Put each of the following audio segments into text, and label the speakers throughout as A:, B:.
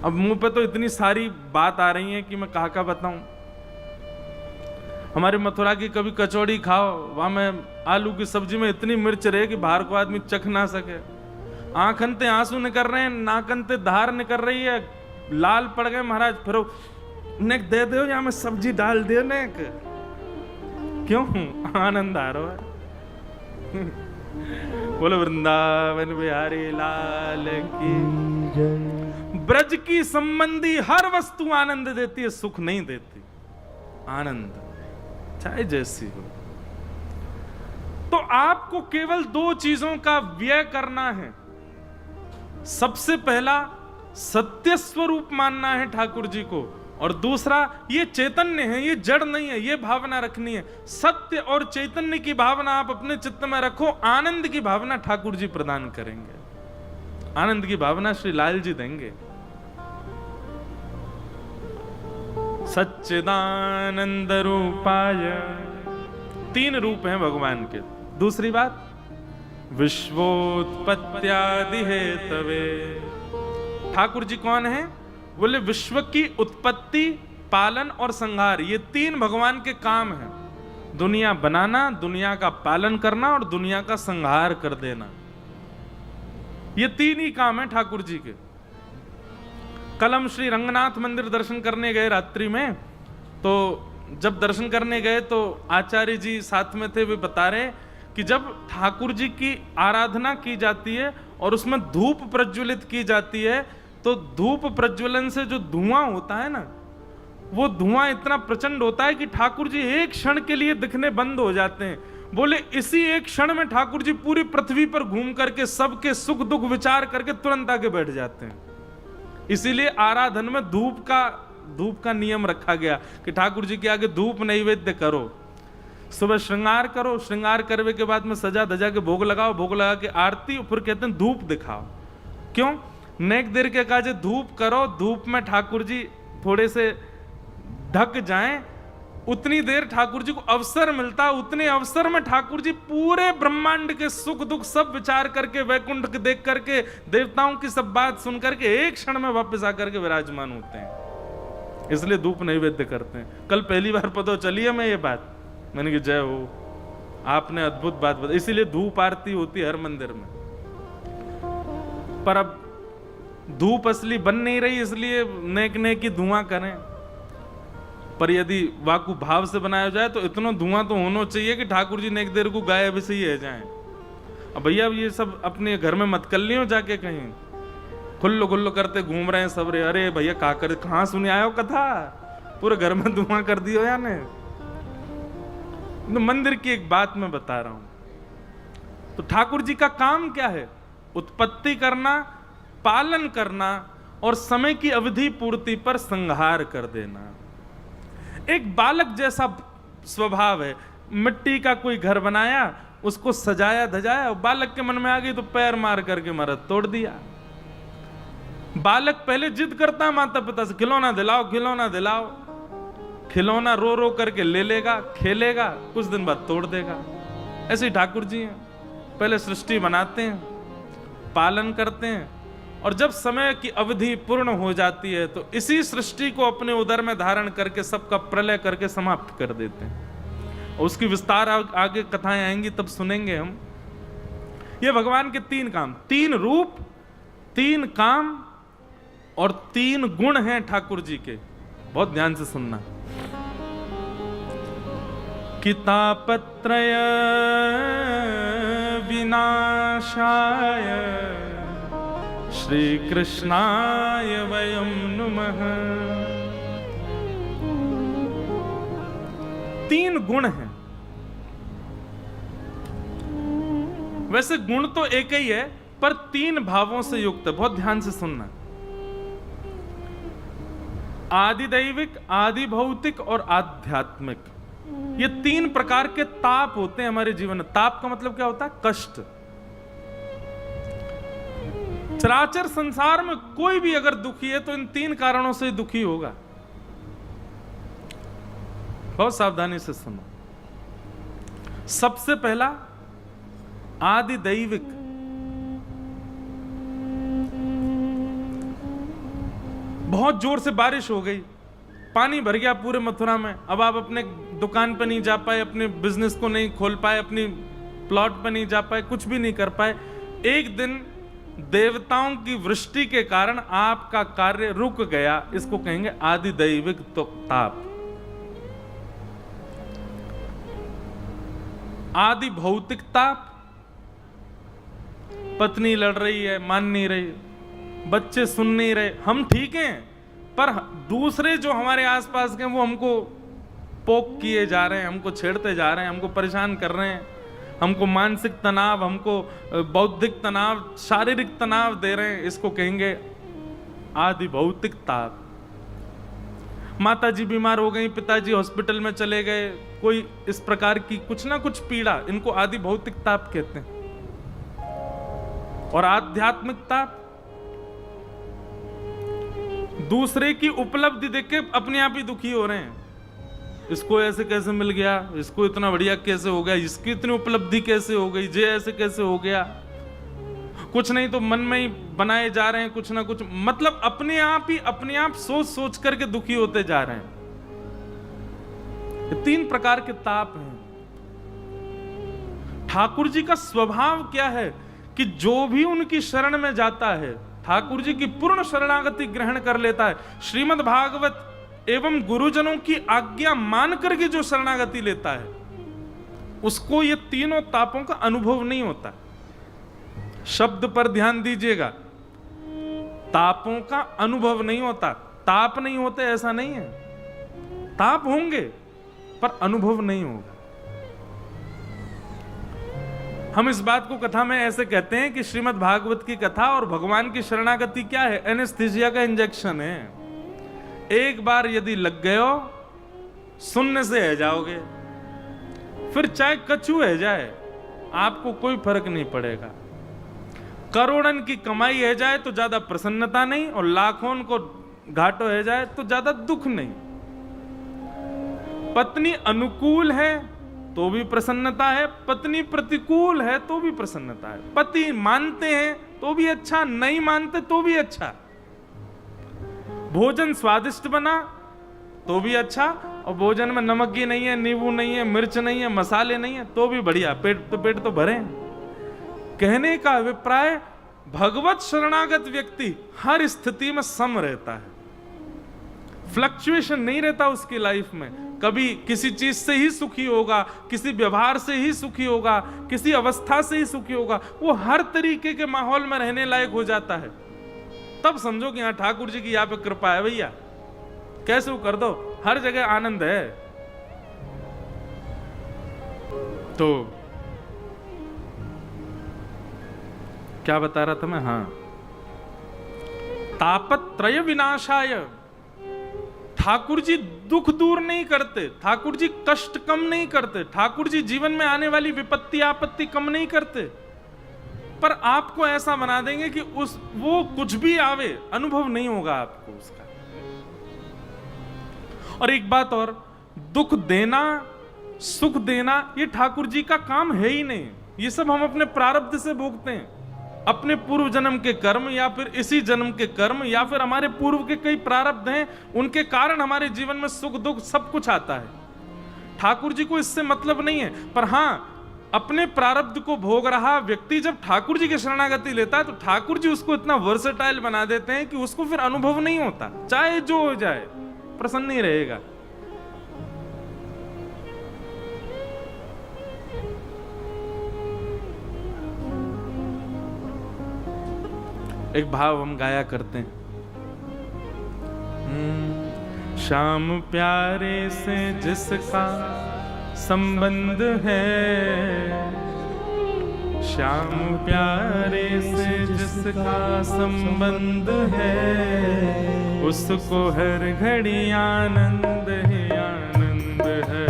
A: अब मुंह पे तो इतनी सारी बात आ रही है कि मैं कहाँ का बताऊं। हमारे मथुरा की कभी कचौड़ी खाओ, वहां में आलू की सब्जी में इतनी मिर्च रहे कि बाहर को आदमी चख ना सके। आंखनते आंसू निकल रहे हैं, नाकनते धार निकल रही है, लाल पड़ गए महाराज। फिर नेक दे दो या मैं सब्जी डाल दे नेक, क्यों आनंद आ रहा है। बोलो वृंदावन बिहारी लाल की जय। ब्रज की संबंधी हर वस्तु आनंद देती है, सुख नहीं देती। आनंद चाहे जैसी हो। तो आपको केवल दो चीजों का व्यय करना है। सबसे पहला सत्य स्वरूप मानना है ठाकुर जी को, और दूसरा ये चैतन्य है, ये जड़ नहीं है, ये भावना रखनी है। सत्य और चैतन्य की भावना आप अपने चित्त में रखो, आनंद की भावना ठाकुर जी प्रदान करेंगे। आनंद की भावना श्री लाल जी देंगे। सच्चिदानंद रूपाय, तीन रूप हैं भगवान के। दूसरी बात, विश्वोत्पत्त्यादि हेतवे। ठाकुर जी कौन है? बोले विश्व की उत्पत्ति, पालन और संहार, ये तीन भगवान के काम हैं। दुनिया बनाना, दुनिया का पालन करना और दुनिया का संहार कर देना, ये तीन ही काम है ठाकुर जी के। कल हम श्री रंगनाथ मंदिर दर्शन करने गए रात्रि में, तो जब दर्शन करने गए तो आचार्य जी साथ में थे, वे बता रहे कि जब ठाकुर जी की आराधना की जाती है और उसमें धूप प्रज्वलित की जाती है, तो धूप प्रज्वलन से जो धुआं होता है ना, वो धुआं इतना प्रचंड होता है कि ठाकुर जी एक क्षण के लिए दिखने बंद हो जाते हैं। बोले इसी एक क्षण में ठाकुर जी पूरी पृथ्वी पर घूम करके सबके सुख दुख विचार करके तुरंत आके बैठ जाते हैं। इसीलिए आराधन में धूप का नियम रखा गया कि ठाकुर जी के आगे धूप नैवेद्य करो, सुबह श्रृंगार करो, श्रृंगार करने के बाद में सजा धजा के भोग लगाओ, भोग लगा के आरती, फिर कहते हैं धूप दिखाओ। क्यों? नेक देर के काजे धूप करो, धूप में ठाकुर जी थोड़े से ढक जाएं, उतनी देर ठाकुर जी को अवसर मिलता, उतने अवसर में ठाकुर जी पूरे ब्रह्मांड के सुख दुख सब विचार करके, वैकुंठ के देख करके, देवताओं की सब बात सुन करके एक क्षण में वापस आकर के विराजमान होते हैं। इसलिए धूप नैवेद्य करते हैं। कल पहली बार पता चली है मैं ये बात, मैंने कहा जय हो, आपने अद्भुत बात बताई। इसीलिए धूप आरती होती है हर मंदिर में। पर अब धूप असली बन नहीं रही, इसलिए नेक नेक की धुआं करें। पर यदि वाकु भाव से बनाया जाए तो इतना धुआं तो होना चाहिए कि ठाकुर जी नेक देर को गायब से ही रह जाएं। अब भैया ये सब अपने घर में मत कर लियो, जाके कहीं खुल्लो खुल्लो करते घूम रहे हैं सब रे। अरे भैया कहाँ सुने आयो कथा, पूरे घर में धुआं कर दियो या ने। तो मंदिर की एक बात मैं बता रहा हूं। तो ठाकुर जी का काम क्या है? उत्पत्ति करना, पालन करना और समय की अवधि पूर्ति पर संहार कर देना। एक बालक जैसा स्वभाव है। मिट्टी का कोई घर बनाया, उसको सजाया धजाया, और बालक के मन में आ गई तो पैर मार करके मरद तोड़ दिया। बालक पहले जिद करता है माता पिता से, खिलौना दिलाओ खिलौना दिलाओ। खिलौना रो रो करके ले लेगा, खेलेगा, कुछ दिन बाद तोड़ देगा। ऐसे ही ठाकुर जी हैं, पहले सृष्टि बनाते हैं, पालन करते हैं, और जब समय की अवधि पूर्ण हो जाती है तो इसी सृष्टि को अपने उदर में धारण करके सबका प्रलय करके समाप्त कर देते हैं। और उसकी विस्तार आगे कथाएं आएंगी तब सुनेंगे हम। ये भगवान के तीन काम, तीन रूप, तीन काम और तीन गुण हैं ठाकुर जी के। बहुत ध्यान से सुनना। कितापत्रय विनाशाय श्री कृष्णाय वयं नुमः। तीन गुण हैं। वैसे गुण तो एक ही है, पर तीन भावों से युक्त है। बहुत ध्यान से सुनना। आदि दैविक, आदि भौतिक और आध्यात्मिक, ये तीन प्रकार के ताप होते हैं हमारे जीवन में। ताप का मतलब क्या होता है? कष्ट। चराचर संसार में कोई भी अगर दुखी है तो इन तीन कारणों से दुखी होगा। बहुत सावधानी से सुनो। सबसे पहला आदि दैविक। बहुत जोर से बारिश हो गई, पानी भर गया पूरे मथुरा में। अब आप अपने दुकान पर नहीं जा पाए, अपने बिजनेस को नहीं खोल पाए, अपनी प्लॉट पर नहीं जा पाए, कुछ भी नहीं कर पाए। एक दिन देवताओं की वृष्टि के कारण आपका कार्य रुक गया। इसको कहेंगे आदि दैविक ताप। आदि भौतिक ताप, पत्नी लड़ रही है, मान नहीं रही, बच्चे सुन नहीं रहे, हम ठीक हैं, पर दूसरे जो हमारे आसपास के वो हमको पोक किए जा रहे हैं, हमको छेड़ते जा रहे हैं, हमको परेशान कर रहे हैं, हमको मानसिक तनाव, हमको बौद्धिक तनाव, शारीरिक तनाव दे रहे हैं। इसको कहेंगे आदि भौतिक ताप। माता जी बीमार हो गई, पिताजी हॉस्पिटल में चले गए, कोई इस प्रकार की कुछ ना कुछ पीड़ा, इनको आदि भौतिक ताप कहते हैं। और आध्यात्मिक ताप, दूसरे की उपलब्धि देख के अपने आप ही दुखी हो रहे हैं। इसको ऐसे कैसे मिल गया, इसको इतना बढ़िया कैसे हो गया, इसकी इतनी उपलब्धि कैसे हो गई, जे ऐसे कैसे हो गया। कुछ नहीं तो मन में ही बनाए जा रहे हैं कुछ ना कुछ, मतलब अपने आप सोच सोच करके दुखी होते जा रहे हैं। ये 3 प्रकार के ताप हैं। ठाकुर जी का स्वभाव क्या है कि जो भी उनकी शरण में जाता है, ठाकुर जी की पूर्ण शरणागति ग्रहण कर लेता है। श्रीमद् भागवत एवं गुरुजनों की आज्ञा मान करके जो शरणागति लेता है, उसको ये तीनों तापों का अनुभव नहीं होता। शब्द पर ध्यान दीजिएगा, तापों का अनुभव नहीं होता। ताप नहीं होते ऐसा नहीं है, ताप होंगे पर अनुभव नहीं होगा। हम इस बात को कथा में ऐसे कहते हैं कि श्रीमद् भागवत की कथा और भगवान की शरणागति क्या है, एनेस्थीसिया का इंजेक्शन है। एक बार यदि लग गए हो, सुनने से रह जाओगे, फिर चाहे कछू है जाए, आपको कोई फर्क नहीं पड़ेगा। करोड़न की कमाई है जाए तो ज्यादा प्रसन्नता नहीं, और लाखों को घाटो है जाए तो ज्यादा दुख नहीं। पत्नी अनुकूल है तो भी प्रसन्नता है, पत्नी प्रतिकूल है तो भी प्रसन्नता है। पति मानते हैं तो भी अच्छा, नहीं मानते तो भी अच्छा। भोजन स्वादिष्ट बना तो भी अच्छा, और भोजन में नमक ही नहीं है, नींबू नहीं है, मिर्च नहीं है, मसाले नहीं है तो भी बढ़िया, पेट तो भरे। कहने का अभिप्राय, भगवत शरणागत व्यक्ति हर स्थिति में सम रहता है, फ्लक्चुएशन नहीं रहता उसकी लाइफ में। कभी किसी चीज से ही सुखी होगा, किसी व्यवहार से ही सुखी होगा, किसी अवस्था से ही सुखी होगा, वो हर तरीके के माहौल में रहने लायक हो जाता है। तब समझो कि यहाँ ठाकुर जी की यहाँ पे कृपा है भैया, कैसे वो कर दो, हर जगह आनंद है। तो क्या बता रहा था मैं, हाँ, तापत्रय विनाशाय। ठाकुर जी दुख दूर नहीं करते, ठाकुर जी कष्ट कम नहीं करते, ठाकुर जी जीवन में आने वाली विपत्ति आपत्ति कम नहीं करते, पर आपको ऐसा बना देंगे कि वो कुछ भी आवे अनुभव नहीं होगा आपको उसका। और एक बात और, दुख देना सुख देना ये ठाकुर जी का काम है ही नहीं। ये सब हम अपने प्रारब्ध से भोगते हैं, अपने पूर्व जन्म के कर्म, या फिर इसी जन्म के कर्म, या फिर हमारे पूर्व के कई प्रारब्ध हैं, उनके कारण हमारे जीवन में सुख दुख सब कुछ आता है। ठाकुर जी को इससे मतलब नहीं है। पर हां, अपने प्रारब्ध को भोग रहा व्यक्ति जब ठाकुर जी की शरणागति लेता है तो ठाकुर जी उसको इतना वर्सेटाइल बना देते हैं कि उसको फिर अनुभव नहीं होता, चाहे जो हो जाए प्रसन्न ही रहेगा। एक भाव हम गाया करते हैं, श्याम प्यारे से जिसका संबंध है, श्याम प्यारे से जिसका संबंध है, उसको हर घड़ी आनंद ही आनंद है।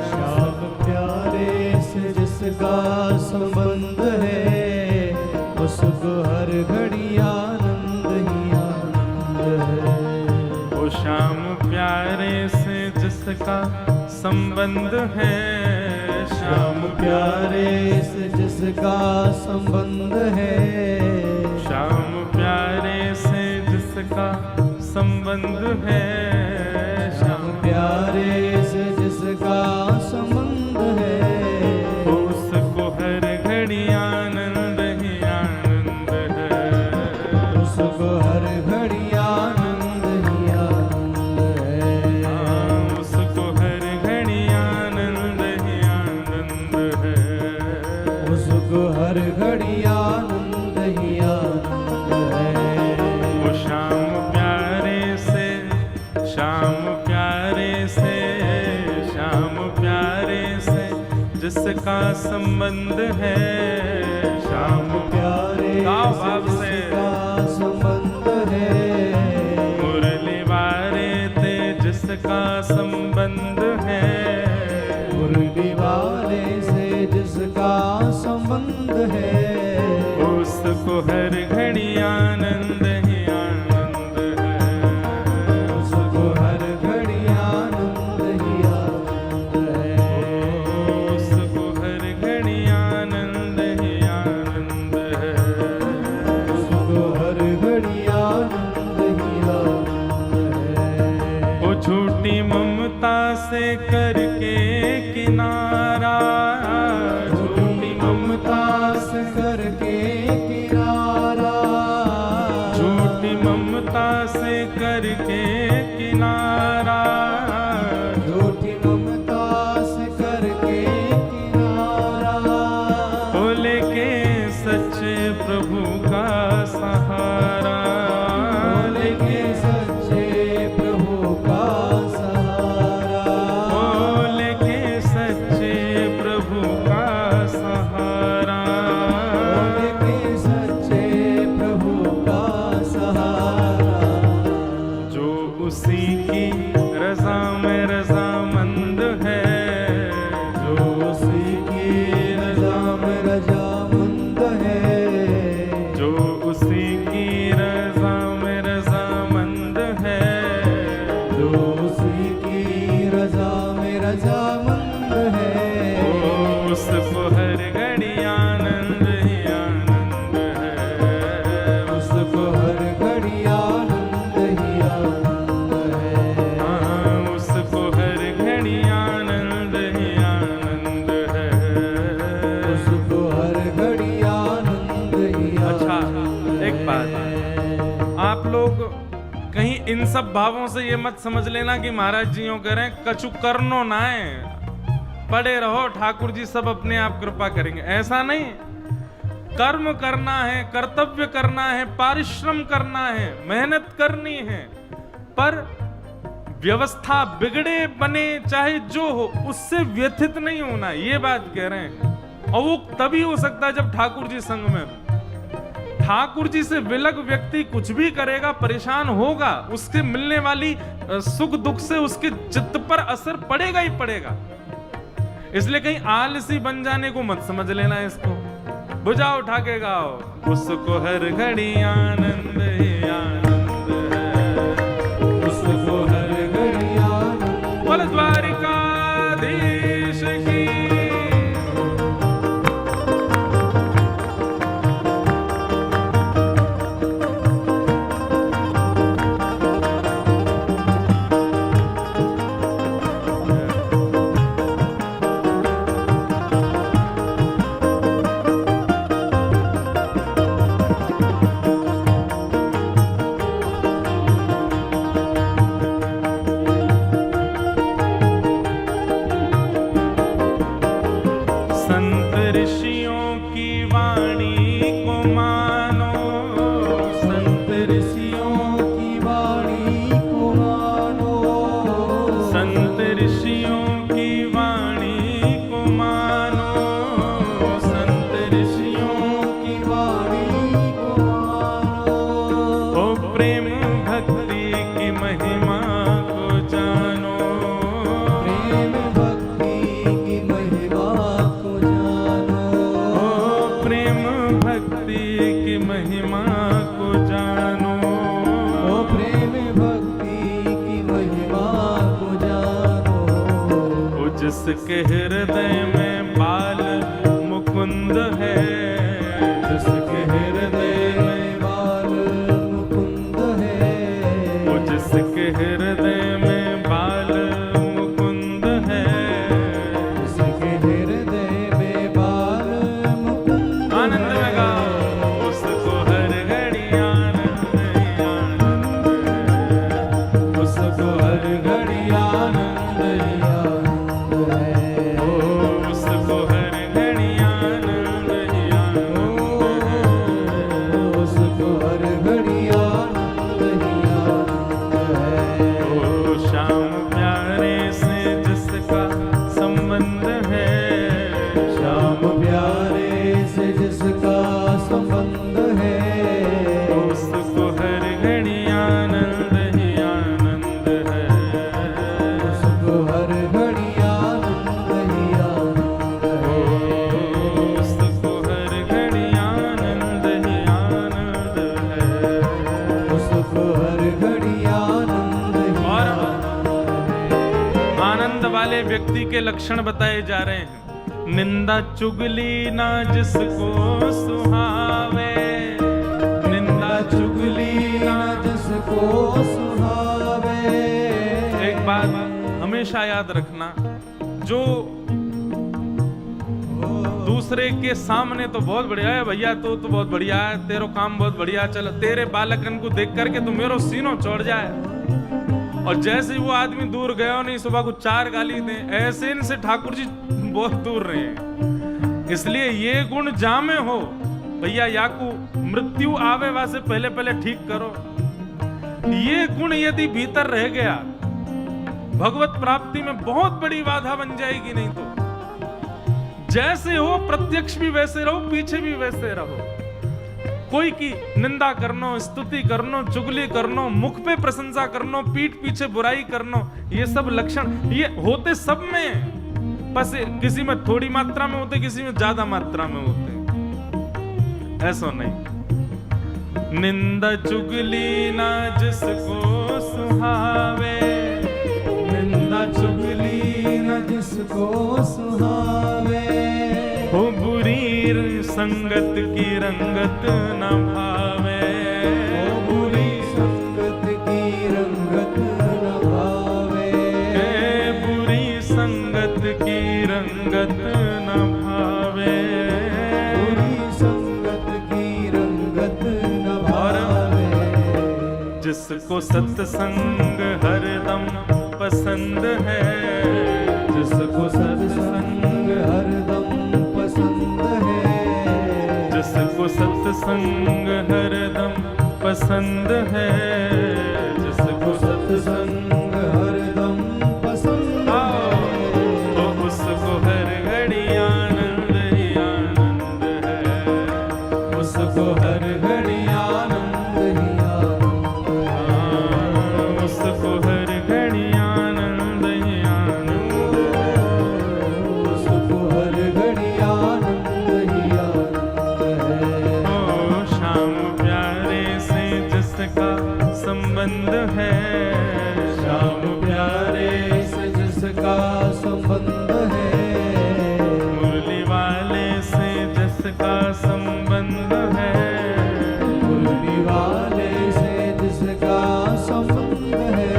B: श्याम प्यारे से जिसका संबंध है, उसको हर घड़ी आनंद ही आनंद है।
A: ओ श्याम प्यारे से जिसका संबंध है,
B: श्याम प्यारे से जिसका संबंध है,
A: श्याम प्यारे से जिसका संबंध है,
B: श्याम प्यारे से जिसका संबंध है,
A: उसको हर घड़ी आनंद ही आनंद है,
B: उसको हर घड़ी आनंद ही आनंद है,
A: उसको हर घड़ी आनंद ही आनंद है,
B: उसको हर घड़ी आनंद ही आनंद है।
A: वो श्याम प्यारे से, श्याम प्यारे से, श्याम प्यारे से जिसका संबंध है, श्याम
B: प्यारे
A: गाओ भाव से।
B: जिसका संबंध है,
A: मुरली वारे ते जिसका संबंध है,
B: मुरली वाले से जिसका संबंध है,
A: उसको हर घड़ी आनंद ही आनंद है,
B: उसको हर घड़ी आनंद ही आनंद है,
A: उसको हर घड़ी आनंद ही आनंद है,
B: उसको हर घड़ी आनंद ही आनंद है।
A: वो झूठी ममता से करके किनारा, झूठी ममता
B: से करके किनारा,
A: झूठी ममता से करके किनारा,
B: झूठी ममता से करके किनारा,
A: ओ लेके सच्चे प्रभु का सहारा,
B: लेके सच्चे प्रभु का सहारा,
A: ओ लेके सच्चे प्रभु का सहारा,
B: लेके सच्चे प्रभु का सहारा,
A: जो उसी की रजा में रजामंद है,
B: जो उसी की रजा में रजामंद है,
A: जो उसी की रजा में रजामंद है,
B: जो उसी की रजा में रजामंद है,
A: उसको हर घड़ी आनंद ही आनंद है,
B: उसको हर घड़ी आनंद ही आनंद है,
A: हाँ, उसको हर घड़ी आनंद ही आनंद है।
B: उसको हर घड़ी आनंद ही
A: अच्छा,
B: आनंद
A: एक बात,
B: है।
A: आप लोग कहीं इन सब भावों से ये मत समझ लेना कि महाराज जी यूं कह रहे हैं कछु करनो ना है, पड़े रहो ठाकुर जी सब अपने आप कृपा करेंगे, ऐसा नहीं। कर्म करना है, कर्तव्य करना है, परिश्रम करना है, मेहनत करनी है, पर व्यवस्था बिगड़े बने चाहे जो हो उससे व्यथित नहीं होना, ये बात कह रहे हैं। और वो तभी हो सकता है जब ठाकुर जी संग में हो। ठाकुर जी से विलग व्यक्ति कुछ भी करेगा परेशान होगा, उसके मिलने वाली सुख दुख से उसके चित्त पर असर पड़ेगा ही पड़ेगा। इसलिए कहीं आलसी बन जाने को मत समझ लेना इसको। बुझाओ उठा के गाओ, उसको हर घड़ी आनंद ही आनंद है,
B: उसको हर घड़ी आनंद।
A: बोल द्वारिकाधीश की। संत ऋषियों की वाणी को मानो,
B: संत ऋषियों की वाणी को मानो,
A: संत ऋषियों की वाणी को मानो, संत ऋषियों
B: की वाणी को मानो,
A: ओ प्रेम भक्ति की महिमा को जानो,
B: प्रेम भक्ति की महिमा को जानो,
A: ओ प्रेम भक्ति की महिमा को जानो,
B: ओ प्रेम भक्ति की महिमा को जानो,
A: ओ जिसके हृदय में बाल मुकुंद है,
B: जिसके हृदय में बाल मुकुंद है,
A: ओ जिसके हृदय में बाल मुकुंद है,
B: जिसके हृदय में बाल मुकुंद
A: आनंद में गाओ, उसको हर घड़ी आनंद ही आनंद है,
B: उसको हर घड़ी आनंद ही आनंद है।
A: उसको हर घड़ी आनंद ही आनंद है,
B: उसको हर घड़ी आनंद ही आनंद है।
A: ओ श्याम प्यारे से जिसका संबंध है,
B: श्याम प्यारे से जिसका संबंध है,
A: उसको हर घड़ी आनंद ही आनंद है,
B: उसको हर घड़ी आनंद ही आनंद है।
A: उसको हर घड़ी आनंद ही आनंद है।
B: उसको हर घड़ी आनंद ही
A: और
B: आनंद है।
A: आनंद वाले व्यक्ति के लक्षण बताए जा रहे हैं। निंदा चुगली ना जिसको सुहावे, निंदा चुगली ना
B: जिसको सुहावे।
A: एक बात हमेशा याद रखना, जो दूसरे के सामने तो बहुत बढ़िया है भैया, तो बहुत बढ़िया है, तेरो काम बहुत बढ़िया, चल तेरे बालकन को देख करके तो मेरो सीनो चढ़ जाए, और जैसे ही वो आदमी दूर गया नहीं, सुबह को 4 गाली दे, ऐसे इनसे ठाकुर जी बहुत दूर रहे हैं। इसलिए ये गुण जामे हो भैया, याकू मृत्यु आवे वासे पहले पहले ठीक करो। ये गुण यदि भीतर रह गया, भगवत प्राप्ति में बहुत बड़ी बाधा बन जाएगी। नहीं तो जैसे हो प्रत्यक्ष भी वैसे रहो, पीछे भी वैसे रहो। कोई की निंदा करनो, स्तुति करनो, चुगली करनो, मुख पे प्रशंसा करनो, पीठ पीछे बुराई करनो, ये सब लक्षण ये होते सब में, बस किसी में थोड़ी मात्रा में होते, किसी में ज्यादा मात्रा में होते, ऐसा नहीं। निंदा चुगली ना जिसको सुहावे,
B: निंदा चुगली न जिसको सुहावे।
A: हो बुरी संगत की रंगत न भावे,
B: ओ बुरी संगत की रंगत न भावे।
A: बुरी संगत की रंगत न भावे,
B: बुरी संगत की रंगत न भावे।
A: जिसको सत्संग हरदम पसंद है,
B: जिसको सत्संग हरदम पसंद है।
A: जिसको सत्संग हरदम पसंद है, जिसको
B: सत्संग हरदम पसंद है।
A: तो उसको हर घड़ी आनंद ही आनंद है,
B: उसको हर घड़ी आनंद ही आनंद है।
A: उसको हर घड़ी आनंद ही आनंद है,
B: उसको हर घड़ी आनंद ही आनंद है।
A: ओ श्याम प्यारे से जिसका संबंध है,
B: श्याम प्यारे से जिसका संबंध है।
A: मुरली वाले से जिसका संबंध है,
B: मुरली वाले से जिसका संबंध है।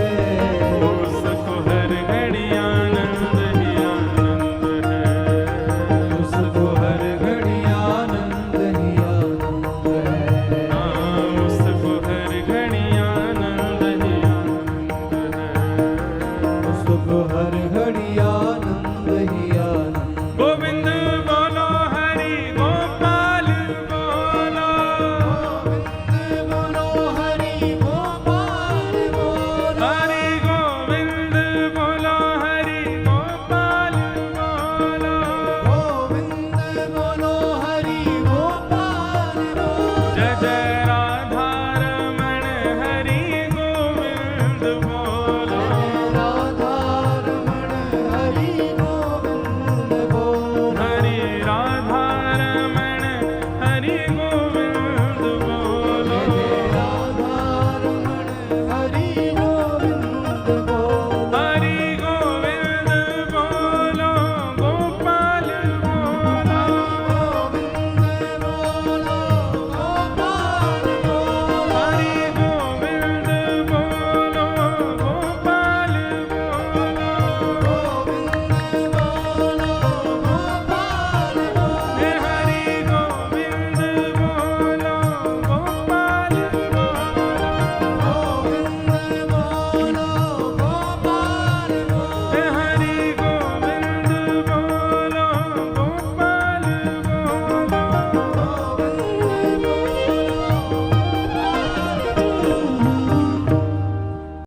A: उसको हर घड़ी आनंद ही आनंद है,
B: उसको हर घड़ी आनंद ही आनंद है।
A: उसको हर घड़ी आनंद ही आनंद है।
B: उसको हर घड़ी आनंद ही आनंद।
A: गोविंद बोलो हरि गोपाल बोलो,
B: गोविंद बोलो हरि गोपाल बोलो।
A: हरि गोविंद बोलो हरि गोपाल बोलो,
B: गोविंद बोलो हरि गोपाल बोलो।
A: जय जय राधा रमण हरि गोविंद बोलो।